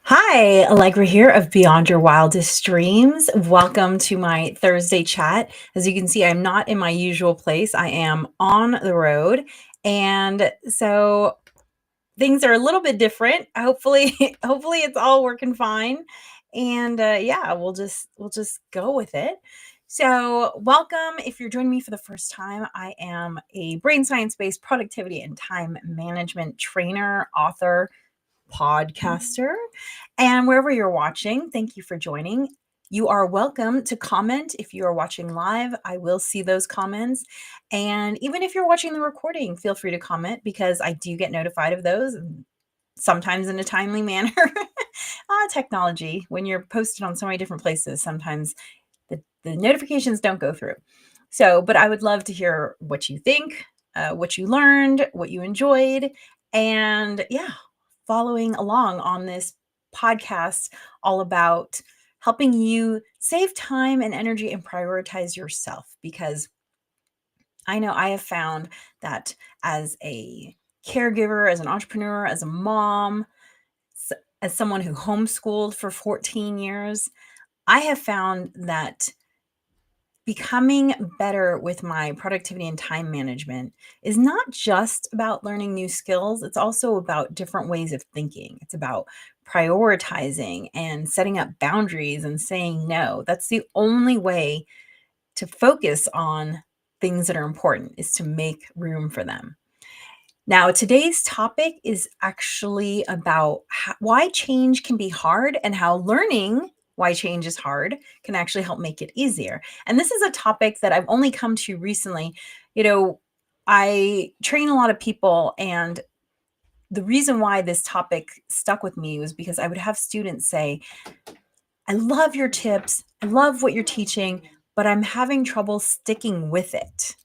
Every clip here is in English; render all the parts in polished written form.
Hi, Allegra here of Beyond Your Wildest Dreams. Welcome to my Thursday chat. As you can see, I'm not in my usual place. I am on the road. And so things are a little bit different. Hopefully, hopefully it's all working fine. And yeah, we'll just go with it. So, welcome. If you're joining me for the first time, I am a brain science-based productivity and time management trainer, author, podcaster. And wherever you're watching, thank you for joining. You are welcome to comment if you are watching live. I will see those comments. And even if you're watching the recording, feel free to comment because I do get notified of those and sometimes in a timely manner. Technology, when you're posted on so many different places, sometimes the notifications don't go through. So, but I would love to hear what you think, what you learned, what you enjoyed, and yeah, following along on this podcast all about helping you save time and energy and prioritize yourself. Because I know I have found that as a caregiver, as an entrepreneur, as a mom, as someone who homeschooled for 14 years, I have found that becoming better with my productivity and time management is not just about learning new skills, it's also about different ways of thinking. It's about prioritizing and setting up boundaries and saying no. That's the only way to focus on things that are important, is to make room for them. Now, today's topic is actually about why change can be hard and how learning why change is hard can actually help make it easier. And this is a topic that I've only come to recently. You know, I train a lot of people, and the reason why this topic stuck with me was because I would have students say, I love your tips, I love what you're teaching, but I'm having trouble sticking with it.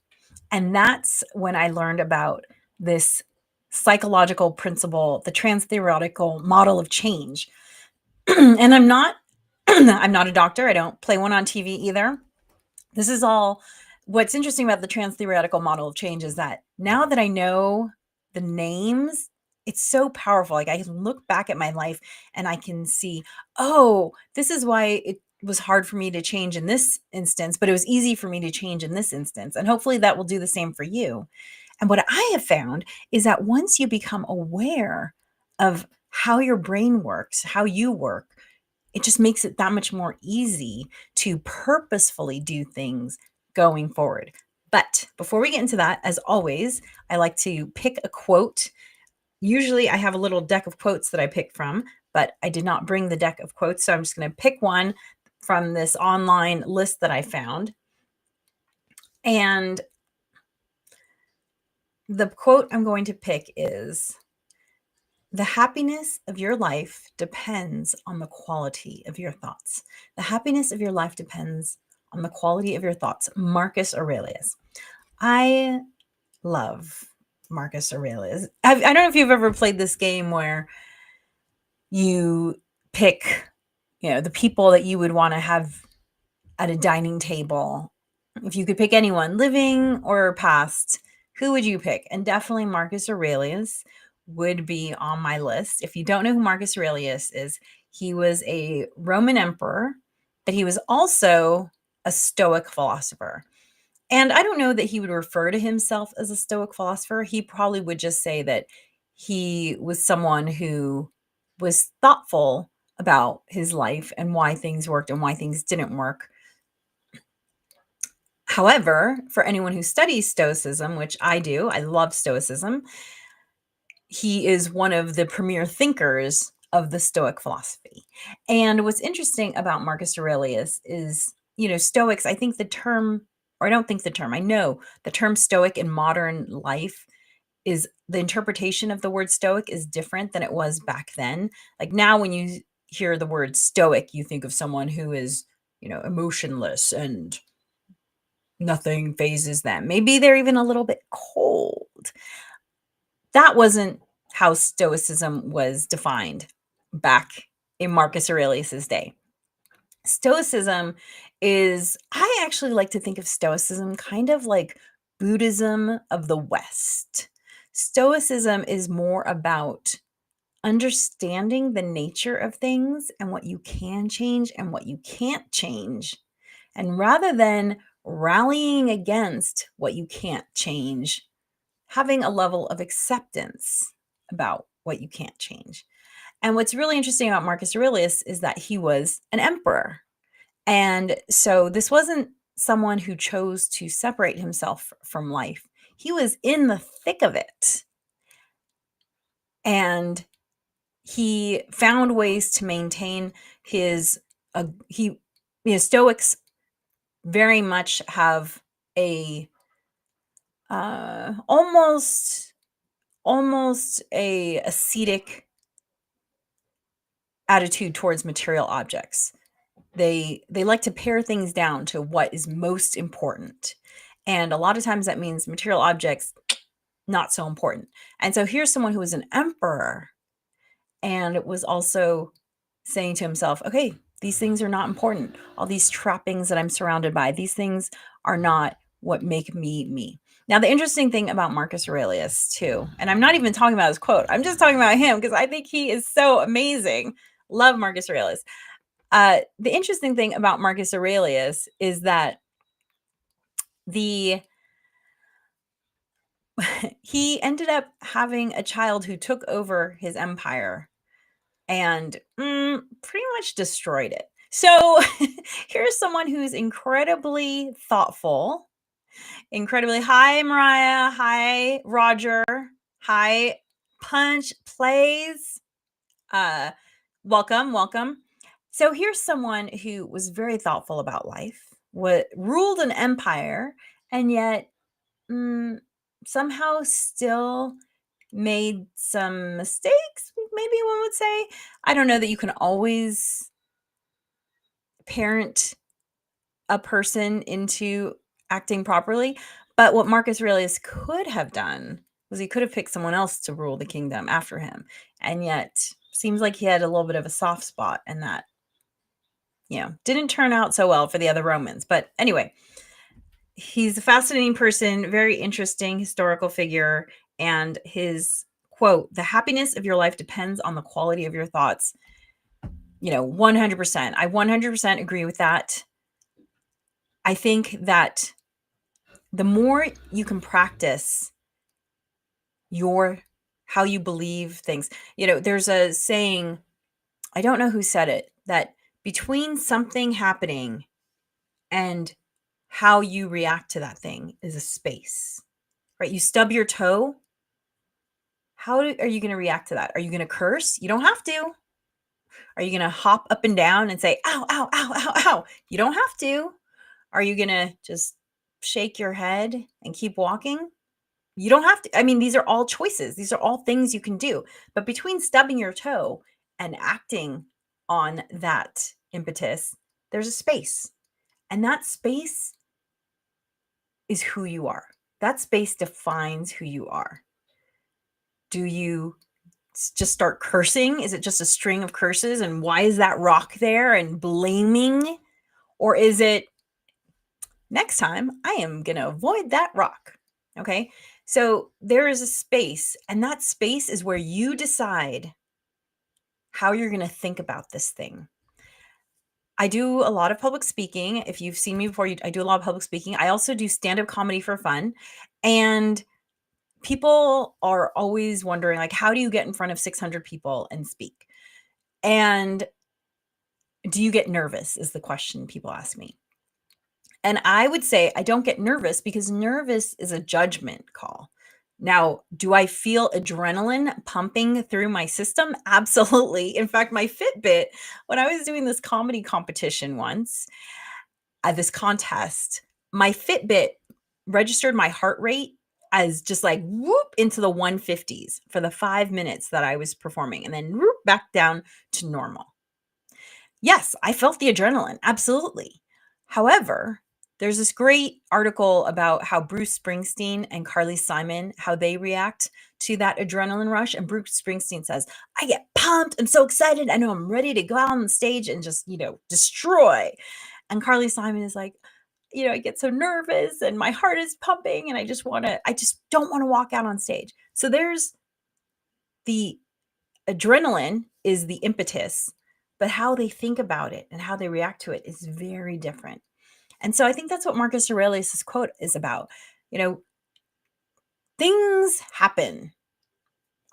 And that's when I learned about this psychological principle, the trans-theoretical model of change. And I'm not I'm not a doctor. I don't play one on TV either. This is all what's interesting about the trans-theoretical model of change is that now that I know the names, it's so powerful. Like I can look back at my life and I can see, oh, this is why it was hard for me to change in this instance, but it was easy for me to change in this instance. And hopefully that will do the same for you. And what I have found is that once you become aware of how your brain works, how you work, it just makes it that much more easy to purposefully do things going forward. But before we get into that, as always, I like to pick a quote. Usually I have a little deck of quotes that I pick from, but I did not bring the deck of quotes. So I'm just going to pick one from this online list that I found. And the quote I'm going to pick is, the happiness of your life depends on the quality of your thoughts. The happiness of your life depends on the quality of your thoughts. Marcus Aurelius. I love Marcus Aurelius. I don't know if you've ever played this game where you pick, the people that you would want to have at a dining table. If you could pick anyone, living or past, who would you pick? And definitely Marcus Aurelius would be on my list. If you don't know who Marcus Aurelius is, he was a Roman emperor, but he was also a Stoic philosopher. And I don't know that he would refer to himself as a Stoic philosopher. He probably would just say that he was someone who was thoughtful about his life and why things worked and why things didn't work. However, for anyone who studies Stoicism, which I do, I love Stoicism, he is one of the premier thinkers of the Stoic philosophy. And what's interesting about Marcus Aurelius is, Stoics, I think the term, or I don't think the term, I know the term Stoic in modern life is, the interpretation of the word Stoic is different than it was back then. Like now, when you hear the word Stoic, you think of someone who is, emotionless and nothing phases them. Maybe they're even a little bit cold. That wasn't how Stoicism was defined back in Marcus Aurelius's day. Stoicism is, I actually like to think of Stoicism kind of like Buddhism of the West. Stoicism is more about understanding the nature of things and what you can change and what you can't change. And rather than rallying against what you can't change, having a level of acceptance about what you can't change. And what's really interesting about Marcus Aurelius is that he was an emperor. And so this wasn't someone who chose to separate himself from life. He was in the thick of it. And he found ways to maintain his Stoics very much have a almost a ascetic attitude towards material objects. They like to pare things down to what is most important. And a lot of times that means material objects not so important. And so here's someone who was an emperor and was also saying to himself, okay, these things are not important. All these trappings that I'm surrounded by, these things are not what make me me. Now, the interesting thing about Marcus Aurelius, too, and I'm not even talking about his quote, I'm just talking about him because I think he is so amazing. Love Marcus Aurelius. The interesting thing about Marcus Aurelius is that he ended up having a child who took over his empire and pretty much destroyed it. So here's someone who's incredibly thoughtful, incredibly. Hi, Mariah. Hi, Roger. Hi, Punch Plays. Welcome. So here's someone who was very thoughtful about life, ruled an empire, and yet somehow still made some mistakes, maybe one would say. I don't know that you can always parent a person into acting properly, but what Marcus Aurelius could have done was he could have picked someone else to rule the kingdom after him. And yet seems like he had a little bit of a soft spot, and that, didn't turn out so well for the other Romans. But anyway, he's a fascinating person, very interesting historical figure, and his quote, "The happiness of your life depends on the quality of your thoughts." 100%. I 100% agree with that. I think that the more you can practice how you believe things, there's a saying, I don't know who said it, that between something happening and how you react to that thing is a space, right? You stub your toe. Are you going to react to that? Are you going to curse? You don't have to. Are you going to hop up and down and say, ow, ow, ow, ow, ow? You don't have to. Are you going to just shake your head and keep walking? You don't have to. I mean, these are all choices. These are all things you can do. But between stubbing your toe and acting on that impetus, there's a space. And that space is who you are. That space defines who you are. Do you just start cursing? Is it just a string of curses? And why is that rock there? And blaming? Or is it, next time I am going to avoid that rock? Okay. So there is a space, and that space is where you decide how you're going to think about this thing. I do a lot of public speaking. If you've seen me before, I do a lot of public speaking. I also do stand-up comedy for fun. And people are always wondering, like, how do you get in front of 600 people and speak? And do you get nervous is the question people ask me. And I would say I don't get nervous because nervous is a judgment call. Now, do I feel adrenaline pumping through my system? Absolutely. In fact, my Fitbit, when I was doing this comedy competition once, at this contest, my Fitbit registered my heart rate as just like whoop into the 150s for the 5 minutes that I was performing, and then whoop back down to normal. Yes, I felt the adrenaline. Absolutely. However, there's this great article about how Bruce Springsteen and Carly Simon, how they react to that adrenaline rush. And Bruce Springsteen says, I get pumped. I'm so excited. I know I'm ready to go out on the stage and just, destroy. And Carly Simon is like, I get so nervous and my heart is pumping and I just don't want to walk out on stage. So there's the Adrenaline is the impetus, but how they think about it and how they react to it is very different. And so I think that's what Marcus Aurelius' quote is about. You know, things happen.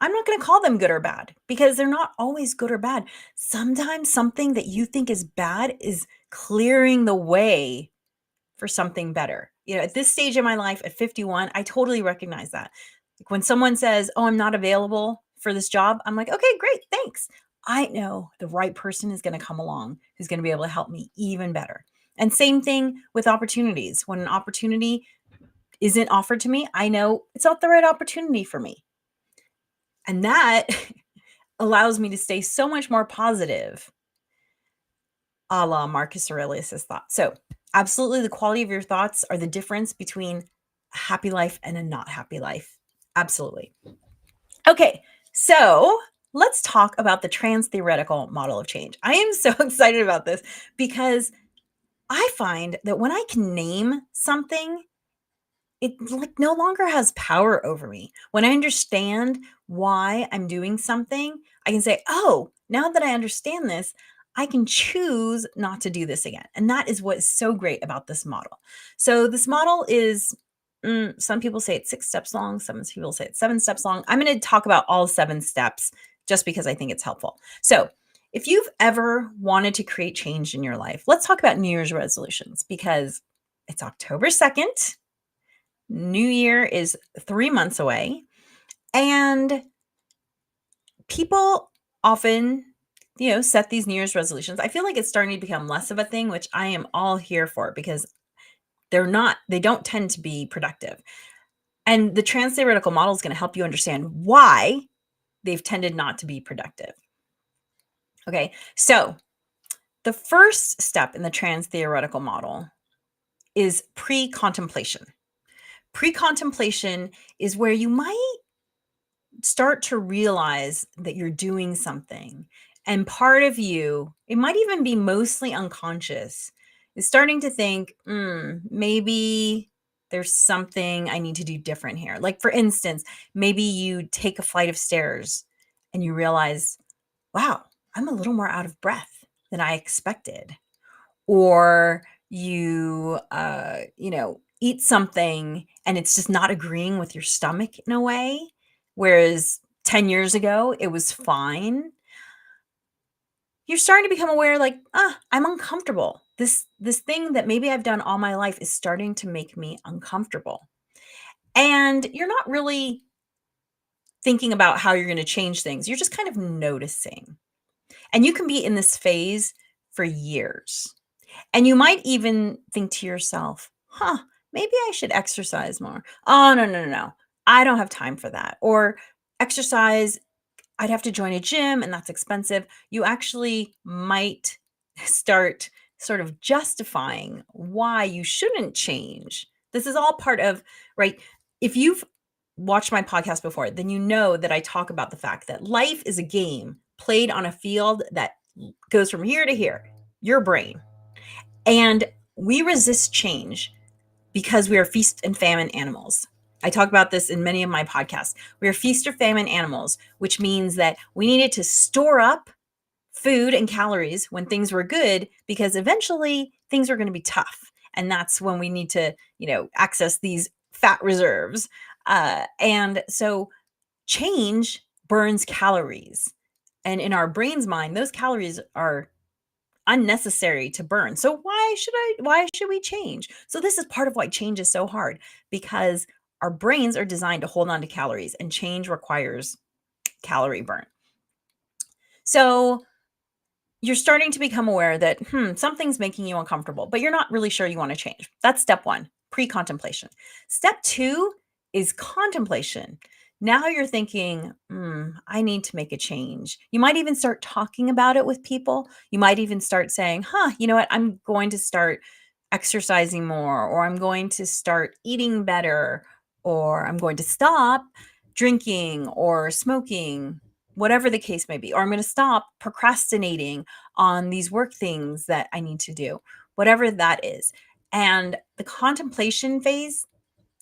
I'm not going to call them good or bad because they're not always good or bad. Sometimes something that you think is bad is clearing the way for something better. At this stage in my life at 51, I totally recognize that. Like when someone says, "Oh, I'm not available for this job," I'm like, "Okay, great, thanks." I know the right person is going to come along who's going to be able to help me even better. And same thing with opportunities. When an opportunity isn't offered to me, I know it's not the right opportunity for me. And that allows me to stay so much more positive, a la Marcus Aurelius' thought. So, absolutely, the quality of your thoughts are the difference between a happy life and a not happy life. Absolutely. Okay, so let's talk about the trans theoretical model of change. I am so excited about this because I find that when I can name something, it like no longer has power over me. When I understand why I'm doing something, I can say, "Oh, now that I understand this, I can choose not to do this again." And that is what is so great about this model. So this model is some people say it's 6 steps long, some people say it's 7 steps long. I'm going to talk about all 7 steps just because I think it's helpful. So, if you've ever wanted to create change in your life, let's talk about New Year's resolutions because it's October 2nd. New Year is 3 months away, and people often, set these New Year's resolutions. I feel like it's starting to become less of a thing, which I am all here for because they don't tend to be productive. And the trans theoretical model is going to help you understand why they've tended not to be productive. Okay, so the first step in the trans theoretical model is pre-contemplation. Pre-contemplation is where you might start to realize that you're doing something. And part of you, it might even be mostly unconscious, is starting to think, maybe there's something I need to do different here. Like, for instance, maybe you take a flight of stairs and you realize, wow, I'm a little more out of breath than I expected. Or eat something and it's just not agreeing with your stomach in a way, whereas 10 years ago it was fine. You're starting to become aware, like, I'm uncomfortable. This thing that maybe I've done all my life is starting to make me uncomfortable. And you're not really thinking about how you're going to change things. You're just kind of noticing. And you can be in this phase for years. And you might even think to yourself, maybe I should exercise more. Oh, no, no, no, no. I don't have time for that. Or exercise, I'd have to join a gym and that's expensive. You actually might start sort of justifying why you shouldn't change. This is all part of, right? If you've watched my podcast before, then you know that I talk about the fact that life is a game played on a field that goes from here to here, your brain. And we resist change because we are feast and famine animals. I talk about this in many of my podcasts. We are feast or famine animals, which means that we needed to store up food and calories when things were good because eventually things are going to be tough. And that's when we need to, access these fat reserves. And so change burns calories. And in our brain's mind, those calories are unnecessary to burn. So why should we change? So this is part of why change is so hard because our brains are designed to hold on to calories and change requires calorie burn. So you're starting to become aware that something's making you uncomfortable, but you're not really sure you want to change. That's step 1, pre-contemplation. Step 2 is contemplation. Now you're thinking, I need to make a change. You might even start talking about it with people. You might even start saying, you know what? I'm going to start exercising more, or I'm going to start eating better, or I'm going to stop drinking or smoking, whatever the case may be, or I'm going to stop procrastinating on these work things that I need to do, whatever that is. And the contemplation phase,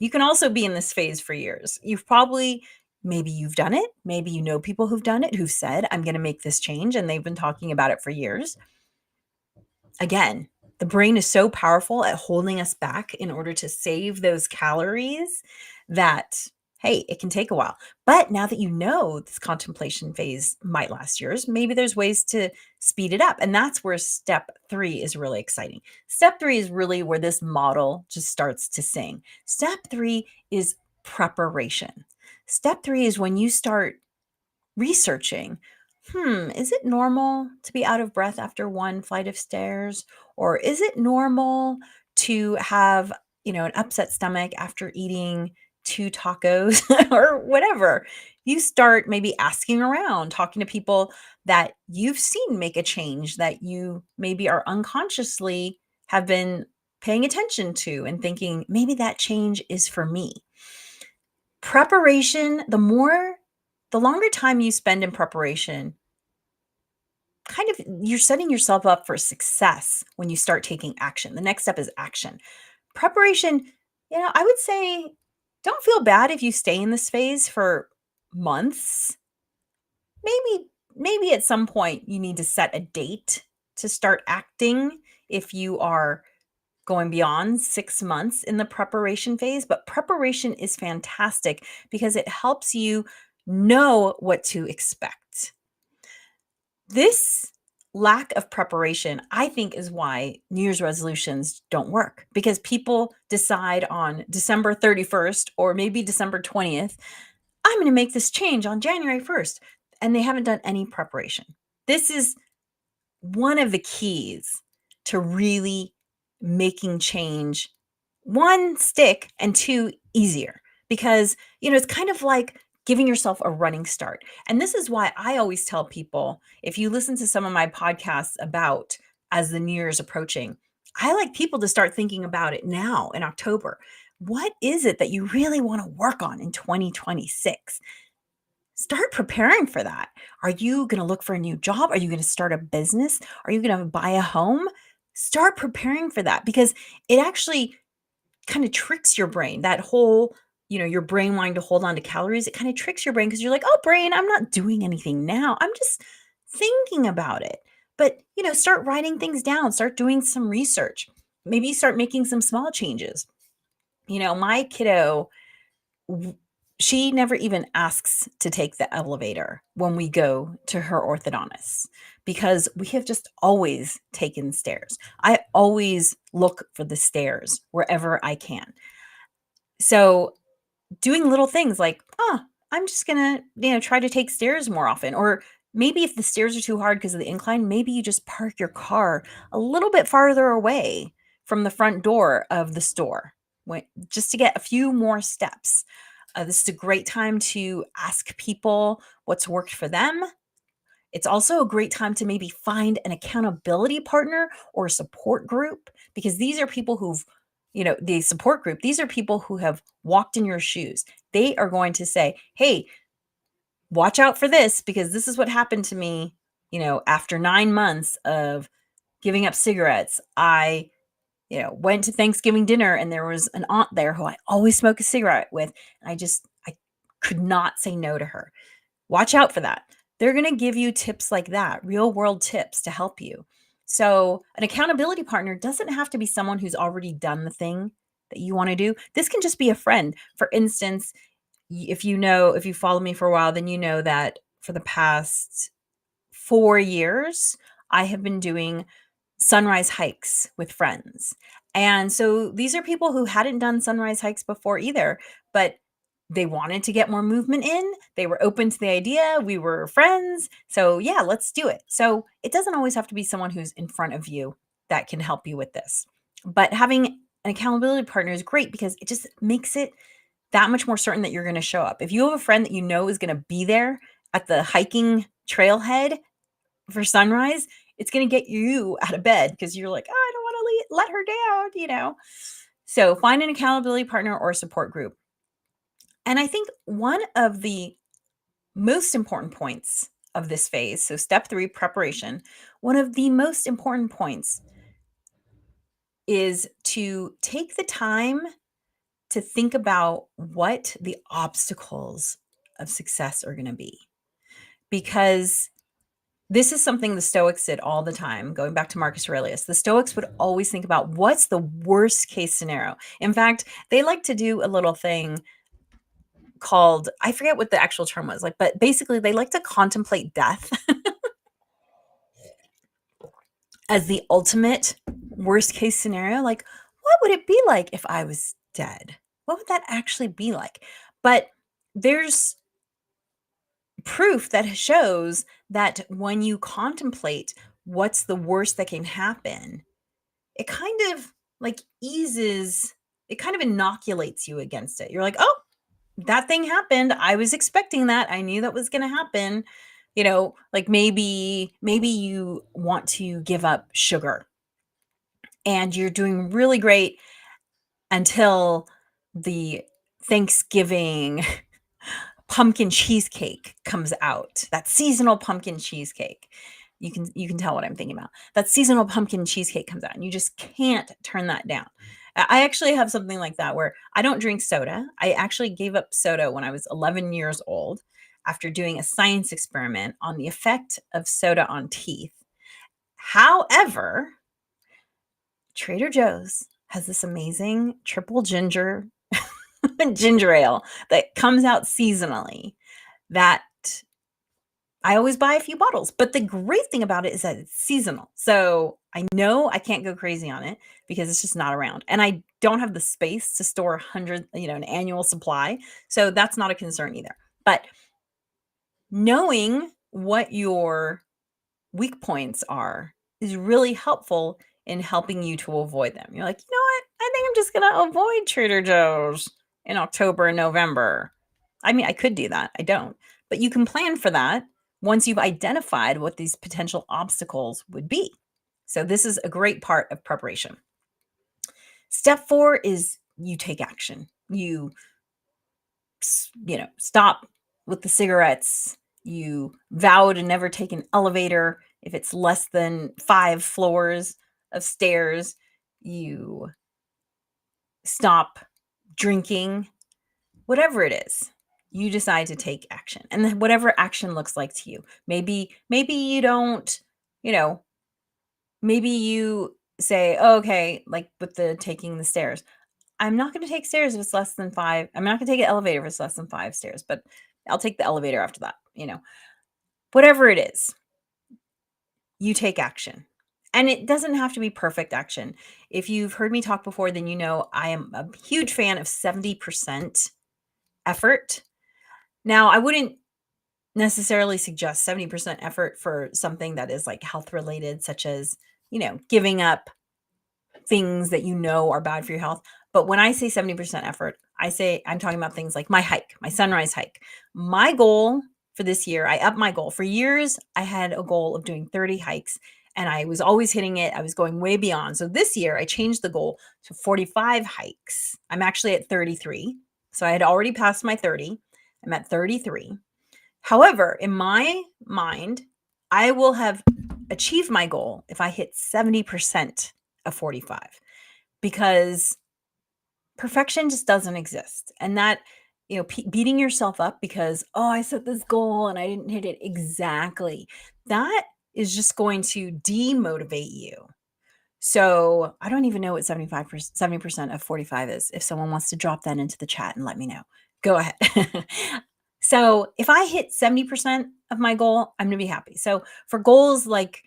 you can also be in this phase for years. You've probably Maybe you've done it. Maybe you know people who've done it who've said, I'm going to make this change, and they've been talking about it for years. Again, the brain is so powerful at holding us back in order to save those calories that, hey, it can take a while. But now that you know this contemplation phase might last years, maybe there's ways to speed it up. And that's where step 3 is really exciting. Step 3 is really where this model just starts to sing. Step 3 is preparation. Step 3 is when you start researching, is it normal to be out of breath after one flight of stairs? Or is it normal to have, an upset stomach after eating two tacos or whatever? You start maybe asking around, talking to people that you've seen make a change that you maybe are unconsciously have been paying attention to and thinking, maybe that change is for me. Preparation, the longer time you spend in preparation, kind of you're setting yourself up for success when you start taking action. The next step is action. Preparation, I would say don't feel bad if you stay in this phase for months. Maybe at some point you need to set a date to start acting if you are going beyond 6 months in the preparation phase, but preparation is fantastic because it helps you know what to expect. This lack of preparation, I think, is why New Year's resolutions don't work because people decide on December 31st or maybe December 20th, I'm going to make this change on January 1st, and they haven't done any preparation. This is one of the keys to really making change, one, stick, and two, easier. Because, it's kind of like giving yourself a running start. And this is why I always tell people, if you listen to some of my podcasts about as the New Year is approaching, I like people to start thinking about it now in October. What is it that you really want to work on in 2026? Start preparing for that. Are you going to look for a new job? Are you going to start a business? Are you going to buy a home? Start preparing for that because it actually kind of tricks your brain. That whole, your brain wanting to hold on to calories, it kind of tricks your brain because you're like, oh, brain, I'm not doing anything now. I'm just thinking about it. But, start writing things down, start doing some research. Maybe start making some small changes. My kiddo, she never even asks to take the elevator when we go to her orthodontist because we have just always taken stairs. I always look for the stairs wherever I can. So doing little things like, I'm just gonna, try to take stairs more often. Or maybe if the stairs are too hard because of the incline, maybe you just park your car a little bit farther away from the front door of the store, just to get a few more steps. This is a great time to ask people what's worked for them. It's also a great time to maybe find an accountability partner or a support group because these are people the support group, these are people who have walked in your shoes. They are going to say, hey, watch out for this because this is what happened to me, after 9 months of giving up cigarettes. I went to Thanksgiving dinner and there was an aunt there who I always smoke a cigarette with. And I could not say no to her. Watch out for that. They're going to give you tips like that, real world tips to help you. So an accountability partner doesn't have to be someone who's already done the thing that you want to do. This can just be a friend. For instance, if you follow me for a while, then you know that for the past 4 years, I have been doing sunrise hikes with friends. And so these are people who hadn't done sunrise hikes before either, but they wanted to get more movement in. They were open to the idea. We were friends. So, yeah, let's do it. So, it doesn't always have to be someone who's in front of you that can help you with this. But having an accountability partner is great because it just makes it that much more certain that you're going to show up. If you have a friend that you know is going to be there at the hiking trailhead for sunrise, it's going to get you out of bed because you're like, oh, I don't want to let her down. So find an accountability partner or support group. And I think one of the most important points of this phase, so step 3, preparation, one of the most important points is to take the time to think about what the obstacles of success are going to be. Because this is something the Stoics did all the time, going back to Marcus Aurelius. The Stoics would always think about what's the worst case scenario. In fact, they like to do a little thing called, I forget what the actual term was, like, but basically they like to contemplate death as the ultimate worst case scenario. Like, what would it be like if I was dead? What would that actually be like? But there's proof that shows that when you contemplate what's the worst that can happen, it kind of like eases, it kind of inoculates you against it. You're like, oh, that thing happened. I was expecting that. I knew that was going to happen. Like maybe you want to give up sugar and you're doing really great until the Thanksgiving pumpkin cheesecake comes out. That seasonal pumpkin cheesecake. You can tell what I'm thinking about. That seasonal pumpkin cheesecake comes out and you just can't turn that down. I actually have something like that where I don't drink soda. I actually gave up soda when I was 11 years old after doing a science experiment on the effect of soda on teeth. However, Trader Joe's has this amazing triple ginger ginger ale that comes out seasonally that I always buy a few bottles. But the great thing about it is that it's seasonal. So I know I can't go crazy on it because it's just not around. And I don't have the space to store 100, an annual supply. So that's not a concern either. But knowing what your weak points are is really helpful in helping you to avoid them. You're like, you know what? I think I'm just going to avoid Trader Joe's in October and November. I mean, I could do that. I don't. But you can plan for that once you've identified what these potential obstacles would be. So this is a great part of preparation. Step 4 is you take action. You stop with the cigarettes. You vow to never take an elevator if it's less than 5 floors of stairs. You stop drinking. Whatever it is, you decide to take action. And then whatever action looks like to you. Maybe you don't, maybe you say, oh, okay, like with the taking the stairs. I'm not going to take stairs if it's less than 5. I'm not going to take an elevator if it's less than 5 stairs, but I'll take the elevator after that. Whatever it is, you take action. And it doesn't have to be perfect action. If you've heard me talk before, then you know I am a huge fan of 70% effort. Now, I wouldn't necessarily suggest 70% effort for something that is like health related, such as, giving up things that are bad for your health. But when I say 70% effort, I'm talking about things like my hike, my sunrise hike. My goal for this year, I upped my goal. For years, I had a goal of doing 30 hikes and I was always hitting it. I was going way beyond. So this year, I changed the goal to 45 hikes. I'm actually at 33. So I had already passed my 30. I'm at 33. However, in my mind, I will have achieved my goal if I hit 70% of 45, because perfection just doesn't exist. And that, beating yourself up because, oh, I set this goal and I didn't hit it exactly, that is just going to demotivate you. So I don't even know what 70% of 45 is. If someone wants to drop that into the chat and let me know, go ahead. So if I hit 70% of my goal, I'm going to be happy. So for goals like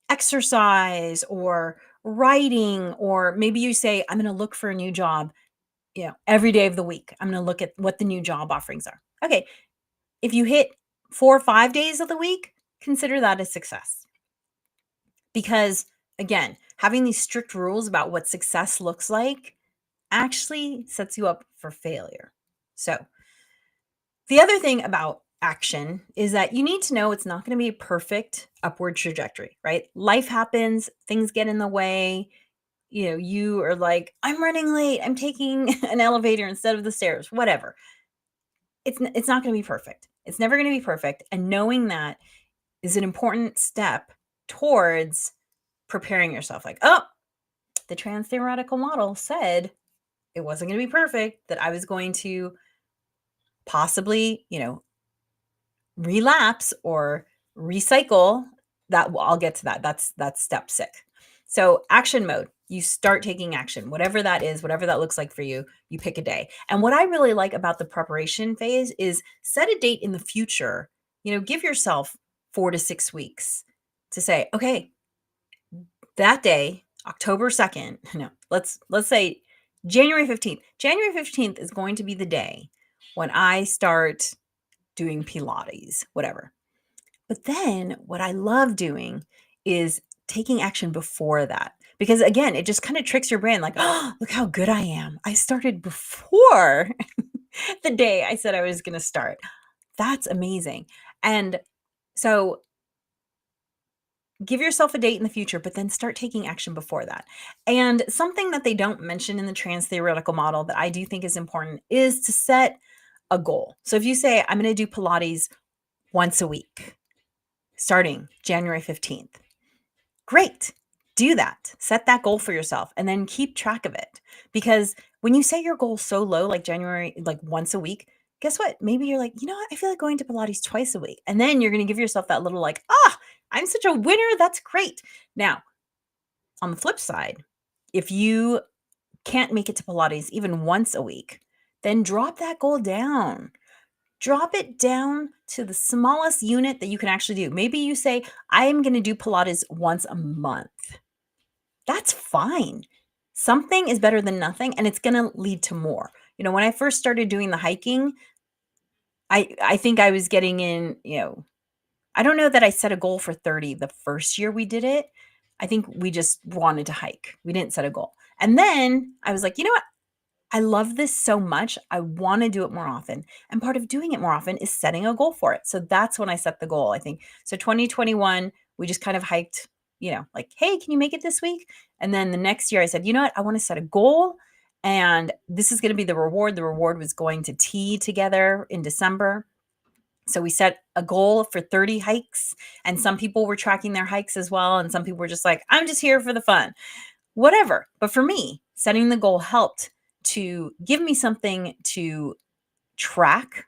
exercise or writing, or maybe you say, I'm going to look for a new job, every day of the week. I'm going to look at what the new job offerings are. Okay. If you hit 4 or 5 days of the week, consider that a success. Because again, having these strict rules about what success looks like actually sets you up for failure. So the other thing about action is that you need to know it's not going to be a perfect upward trajectory, right? Life happens, things get in the way. You are like, I'm running late. I'm taking an elevator instead of the stairs, whatever. It's not going to be perfect. It's never going to be perfect. And knowing that is an important step towards preparing yourself. Like, oh, the trans-theoretical model said it wasn't going to be perfect, that I was going to possibly, relapse or recycle, I'll get to that. That's step 6. So action mode, you start taking action, whatever that is, whatever that looks like for you, you pick a day. And what I really like about the preparation phase is set a date in the future. Give yourself 4 to 6 weeks to say, okay, that day, October 2nd, no, let's say January 15th. January 15th is going to be the day when I start doing Pilates, whatever. But then what I love doing is taking action before that. Because again, it just kind of tricks your brain like, oh, look how good I am. I started before the day I said I was going to start. That's amazing. And so give yourself a date in the future, but then start taking action before that. And something that they don't mention in the trans theoretical model that I do think is important is to set a goal. So if you say, I'm going to do Pilates once a week, starting January 15th, great. Do that. Set that goal for yourself and then keep track of it. Because when you set your goal so low, like January, like once a week, guess what? Maybe you're like, you know what? I feel like going to Pilates twice a week. And then you're going to give yourself that little like, I'm such a winner. That's great. Now, on the flip side, if you can't make it to Pilates even once a week, then drop that goal down. Drop it down to the smallest unit that you can actually do. Maybe you say, I am going to do Pilates once a month. That's fine. Something is better than nothing, and it's going to lead to more. When I first started doing the hiking, I think I was getting in, I don't know that I set a goal for 30 the first year we did it. I think we just wanted to hike. We didn't set a goal. And then I was like, you know what? I love this so much. I want to do it more often. And part of doing it more often is setting a goal for it. So that's when I set the goal, I think. So 2021, we just kind of hiked, like, hey, can you make it this week? And then the next year I said, you know what? I want to set a goal. And this is going to be the reward. The reward was going to tea together in December. So we set a goal for 30 hikes, and some people were tracking their hikes as well. And some people were just like, I'm just here for the fun, whatever. But for me, setting the goal helped to give me something to track,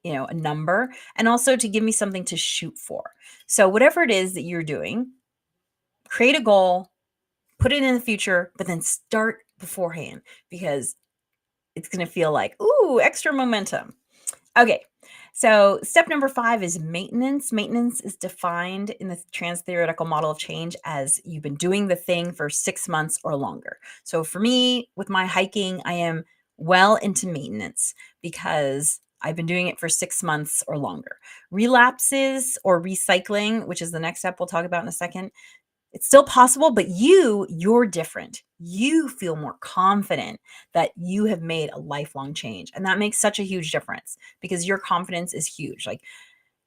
a number, and also to give me something to shoot for. So whatever it is that you're doing, create a goal, put it in the future, but then start beforehand because it's going to feel like, ooh, extra momentum. Okay. So step number 5 is maintenance. Maintenance is defined in the trans theoretical model of change as you've been doing the thing for 6 months or longer. So for me, with my hiking, I am well into maintenance because I've been doing it for 6 months or longer. Relapses or recycling, which is the next step we'll talk about in a second, it's still possible, but you're different. You feel more confident that you have made a lifelong change. And that makes such a huge difference because your confidence is huge. Like,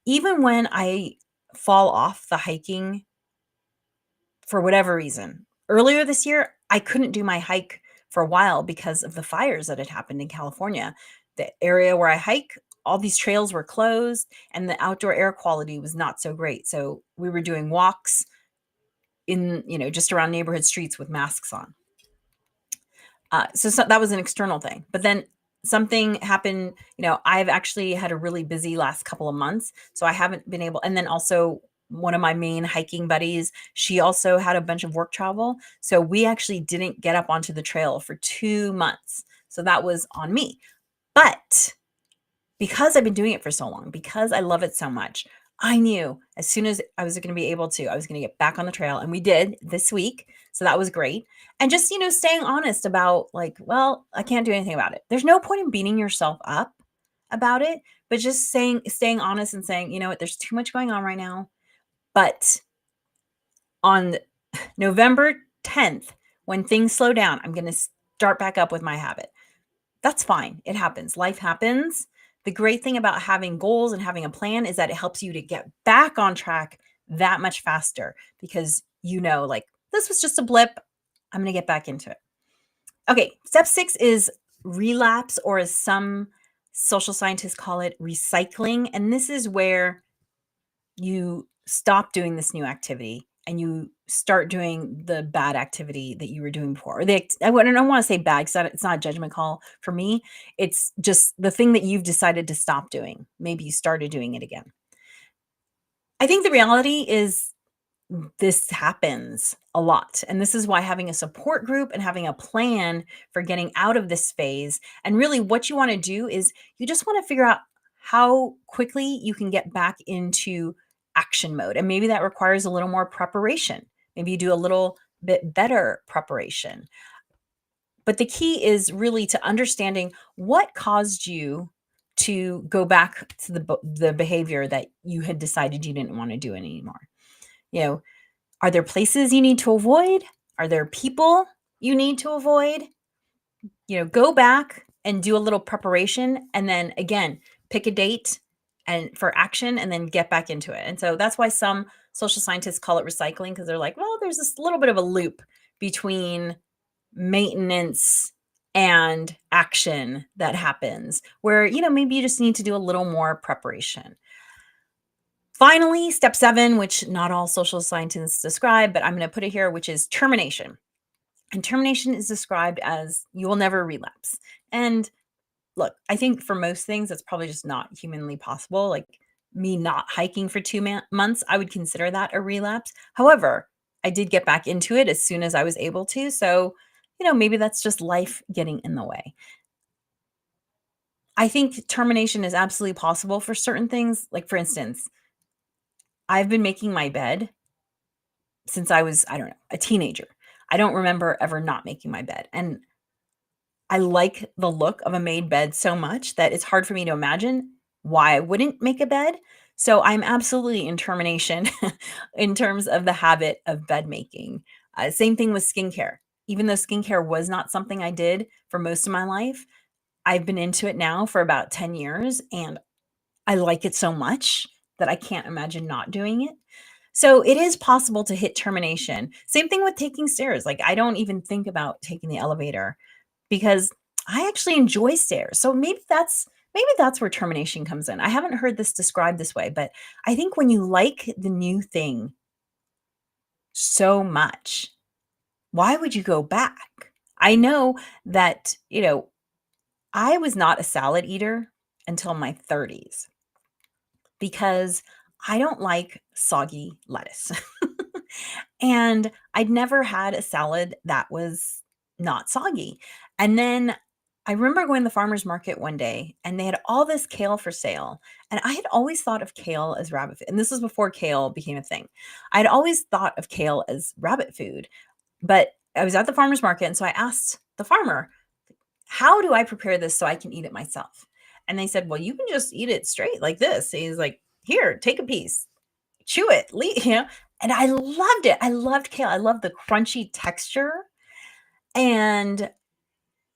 even when I fall off the hiking for whatever reason, earlier this year, I couldn't do my hike for a while because of the fires that had happened in California. The area where I hike, all these trails were closed and the outdoor air quality was not so great. So we were doing walks in, just around neighborhood streets with masks on. So that was an external thing. But then something happened, I've actually had a really busy last couple of months. So I haven't been able, and then also one of my main hiking buddies, she also had a bunch of work travel. So we actually didn't get up onto the trail for 2 months. So that was on me. But because I've been doing it for so long, because I love it so much, I knew as soon as I was going to be able to, I was going to get back on the trail. And we did this week. So that was great. And just, staying honest about like, well, I can't do anything about it. There's no point in beating yourself up about it, but just staying honest and saying, you know what, there's too much going on right now. But on November 10th, when things slow down, I'm going to start back up with my habit. That's fine. It happens. Life happens. The great thing about having goals and having a plan is that it helps you to get back on track that much faster because like, this was just a blip. I'm going to get back into it. Okay. Step 6 is relapse, or as some social scientists call it, recycling. And this is where you stop doing this new activity and you start doing the bad activity that you were doing before. I don't want to say bad because it's not a judgment call for me. It's just the thing that you've decided to stop doing. Maybe you started doing it again. I think the reality is this happens a lot. And this is why having a support group and having a plan for getting out of this phase, and really what you want to do is you just want to figure out how quickly you can get back into action mode. And maybe that requires a little more preparation. Maybe you do a little bit better preparation. But the key is really to understanding what caused you to go back to the behavior that you had decided you didn't want to do anymore. You know, are there places you need to avoid? Are there people you need to avoid? Go back and do a little preparation, and then again, pick a date and for action, and then get back into it. And so that's why some social scientists call it recycling, because they're like, well, there's this little bit of a loop between maintenance and action that happens where, maybe you just need to do a little more preparation. Finally, step 7, which not all social scientists describe, but I'm going to put it here, which is termination. And termination is described as you will never relapse. And look, I think for most things, that's probably just not humanly possible. Like me not hiking for 2 months, I would consider that a relapse. However, I did get back into it as soon as I was able to. So, maybe that's just life getting in the way. I think termination is absolutely possible for certain things. Like, for instance, I've been making my bed since I was, I don't know, a teenager. I don't remember ever not making my bed. And I like the look of a made bed so much that it's hard for me to imagine why I wouldn't make a bed. So I'm absolutely in termination in terms of the habit of bed making. Same thing with skincare. Even though skincare was not something I did for most of my life, I've been into it now for about 10 years and I like it so much that I can't imagine not doing it. So it is possible to hit termination. Same thing with taking stairs. Like I don't even think about taking the elevator because I actually enjoy stairs. So maybe that's where termination comes in. I haven't heard this described this way, but I think when you like the new thing so much, why would you go back? I know that, I was not a salad eater until my 30s because I don't like soggy lettuce. And I'd never had a salad that was not soggy. And then I remember going to the farmer's market one day and they had all this kale for sale. And I had always thought of kale as rabbit food. And this was before kale became a thing. I'd always thought of kale as rabbit food, but I was at the farmer's market. And so I asked the farmer, how do I prepare this so I can eat it myself? And they said, well, you can just eat it straight like this. He's like, here, take a piece, chew it, and I loved it. I loved kale. I loved the crunchy texture, and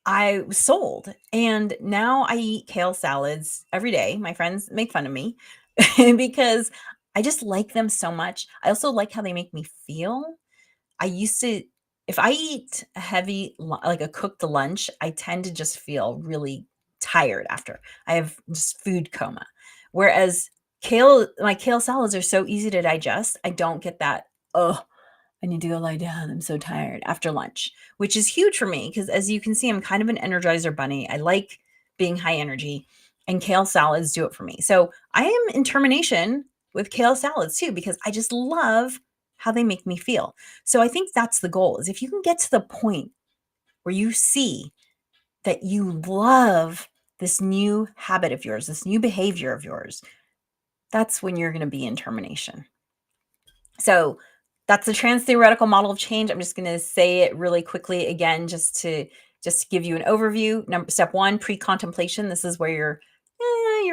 I was sold. And now I eat kale salads every day. My friends make fun of me because I just like them so much. I also like how they make me feel. I used to if I eat a heavy like a cooked lunch, I tend to just feel really tired after. I have just food coma. Whereas my kale salads are so easy to digest. I don't get that, oh, I need to go lie down. I'm so tired after lunch, which is huge for me because as you can see, I'm kind of an energizer bunny. I like being high energy and kale salads do it for me. So I am in termination with kale salads too, because I just love how they make me feel. So I think that's the goal is if you can get to the point where you see that you love this new habit of yours, this new behavior of yours, that's when you're going to be in termination. So that's the trans theoretical model of change. I'm just going to say it really quickly again, just to give you an overview. Step 1, pre-contemplation. This is where you're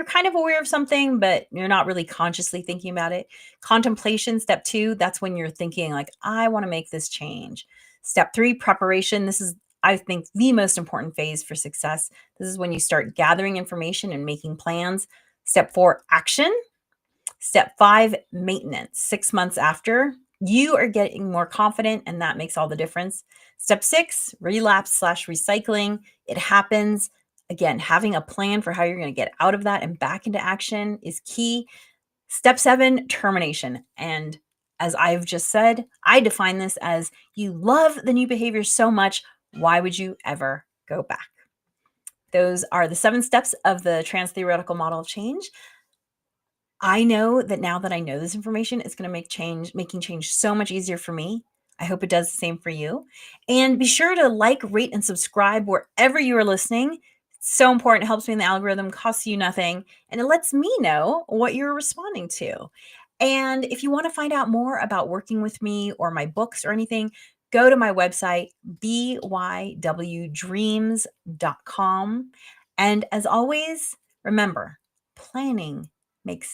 kind of aware of something, but you're not really consciously thinking about it. Contemplation, step 2, that's when you're thinking like, I want to make this change. Step 3, preparation. This is, I think, the most important phase for success. This is when you start gathering information and making plans. Step 4, action. Step 5, maintenance. 6 months after, you are getting more confident, and that makes all the difference. Step 6, relapse/recycling. It happens. Again, having a plan for how you're going to get out of that and back into action is key. Step 7, termination. And as I've just said, I define this as you love the new behavior so much, why would you ever go back? Those are the 7 steps of the trans theoretical model of change. I know that now that I know this information, it's going to making change so much easier for me. I hope it does the same for you. And be sure to like, rate, and subscribe wherever you are listening. It's so important. It helps me in the algorithm, costs you nothing, and it lets me know what you're responding to. And if you want to find out more about working with me or my books or anything, go to my website, bywdreams.com. And as always, remember, planning makes